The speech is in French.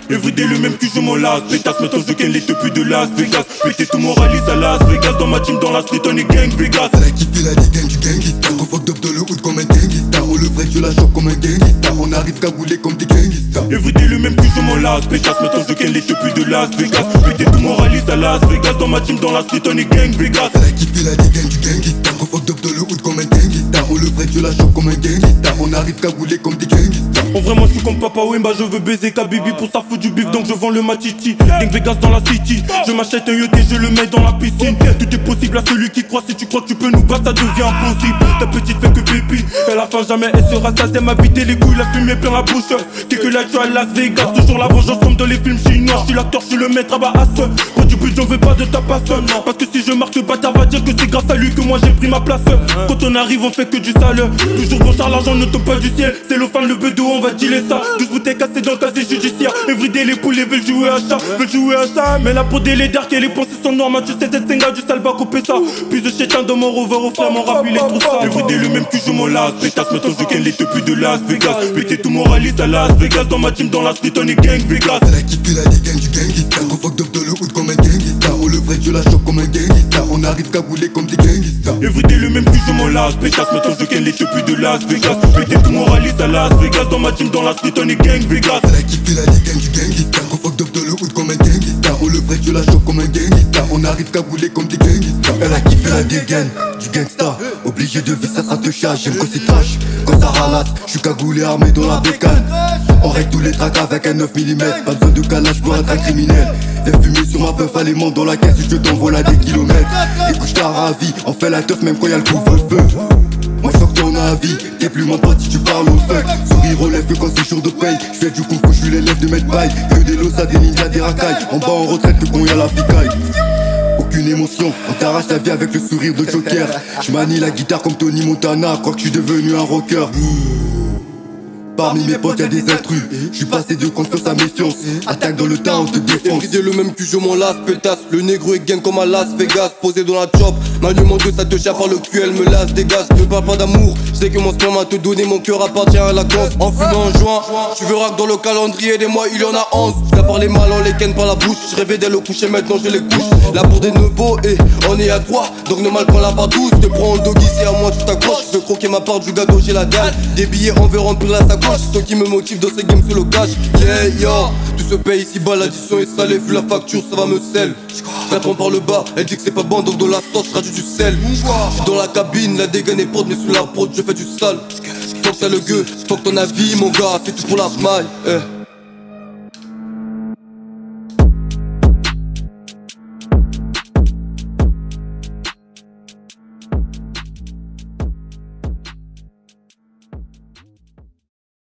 Everyday le même cul, je m'en lasse. Pétasse, maintenant je gagne les deux plus de Las Vegas. Pété tout mon rallye à Las Vegas. Dans ma team, dans la street, on est gang Vegas. Elle a kiffé la dégaine du gangsta. On fuck up dans le hood comme un gangsta. On le break, je la chope comme un gangsta. On arrive cagoulé comme des gangsta. Everyday le même cul, je m'en lasse. Pétasse, maintenant je gagne les deux plus de Las Vegas. Pété tout mon rallye à Las Vegas. Dans ma team, dans la street, on est gang Vegas. Elle a kiffé la dégaine du gangsta. On fuck up dans le hood comme un gangsta. On le break, je la chope comme un gangsta. On arrive cagoulé comme des gangsta. En vrai moi je suis comme Papa Wemba, je veux baiser Kabibi. Pour ça fout du bif donc je vends le machichi. Gang Vegas dans la city. Je m'achète un yacht et je le mets dans la piscine. Tout est possible à celui qui croit. Si tu crois que tu peux nous battre ça devient impossible. Ta petite fait que pépi. Elle a faim jamais elle sera sasiée. M'a vidé les couilles, la fumée plein la bouche. T'es que là tu à Las Vegas. Toujours la vengeance comme dans les films chinois. Je suis l'acteur, je suis le maître à bas à ce. Quand du but j'en veux pas de ta personne. Parce que si je marque ce bâtard va dire que c'est grâce à lui que moi j'ai pris ma place. Quand on arrive on fait que du sale. Toujours bon ça l'argent ne tombe pas du ciel. C'est le fan le bedeau on va dealer ça. 12 bouteilles cassées dans le casier judiciaire. Everyday les poules veulent jouer à ça. Veulent jouer à ça. Mais là pour des dark et les pensées sont normales. Tu sais cette senga du sale va couper ça. Puis de chétin dans mon rover au frère mon rap il est trop sale. Everyday le même cul je m'en lasse. Pétasse maintenant je gagne les deux plus de Las Vegas. Pété tout mon rallye à Las Vegas. Dans ma team dans la street on est gang Vegas. Elle a kiffé la dégaine du gangsta. On fuck up dans le hood comme un gangsta. On le break je la chope comme un gangsta. On arrive cagoulé comme des gangsta. Everyday le même cul je m'en lasse. Pétasse maintenant je gagne les deux plus de Las Vegas. Pété tout mon rallye à Las Vegas. Dans ma team dans la street on est gang Vegas. Elle a kiffé la dégaine du gangsta. On fuck up dans le hood comme un gangsta. On le break je la chope comme un gangsta. On arrive cagoulé comme des gangsta. Elle a kiffé la dégaine du gangsta. Obligé de vivre ça sera te charge. J'aime quand c'est trash, quand ça ralasse. J'suis cagoulé armé dans la bécane. On règle tous les tracks avec un 9 mm. Pas besoin de calage pour être un criminel. Fais fumer sur ma peuf, allez monte dans la caisse. Je t'envoie là des kilomètres. Écoute j't'ai ravi, on fait la teuf même quand y'a le couvre-feu. Moi je fuck ton avis, t'es plus mon pote si tu parles au fuck. Sourire relève que quand c'est jour de paye. J'fais du kung fu, j'suis l'élève de Med Paille. Que des lots, ça des ninjas, des racailles. En bas en retraite que quand y'a la picaille. Aucune émotion, on t'arrache la vie avec le sourire de Joker. J'manie la guitare comme Tony Montana. Crois que j'suis devenu un rocker. Parmi mes potes y'a des intrus. J'suis passé de confiance à méfiance. Attaque dans le tas, on te défonce. Everyday le même cul, je m'en lasse, pétasse. Le négro est gang comme à Las Vegas. Posé dans la chop, manuellement de ça te chape par le cul, elle me lasse, dégage. Ne parle pas d'amour, je sais que mon sperme a te donné. Mon cœur appartient à la cause. En fumant en juin, tu verras que dans le calendrier des mois il y en a 11. J't'ai parlé mal, on les ken par la bouche. Je rêvais d'elle au coucher, maintenant je les couche. Là pour des neveux, et on est à 3. Donc ne mal prends la part 12. Te prends en doggy, c'est à moi tu t'accroches. Je veux croquer ma part du gâteau, j'ai la dalle. Des billets on veut remplir la sacoche. Ce qui me motive dans ces games sous le cash. Yeah yo, tout se paye ici bas, l'addition est salée. Vu la facture ça va me sell. J'apprends par le bas, elle dit que c'est pas bon donc dans la sauce j'rajoute du sel. J'suis dans la cabine, la dégaine est prod mais sous la prod je fais du sale. Faut que t'as le gueux, faut que ton avis mon gars, c'est tout pour la maille.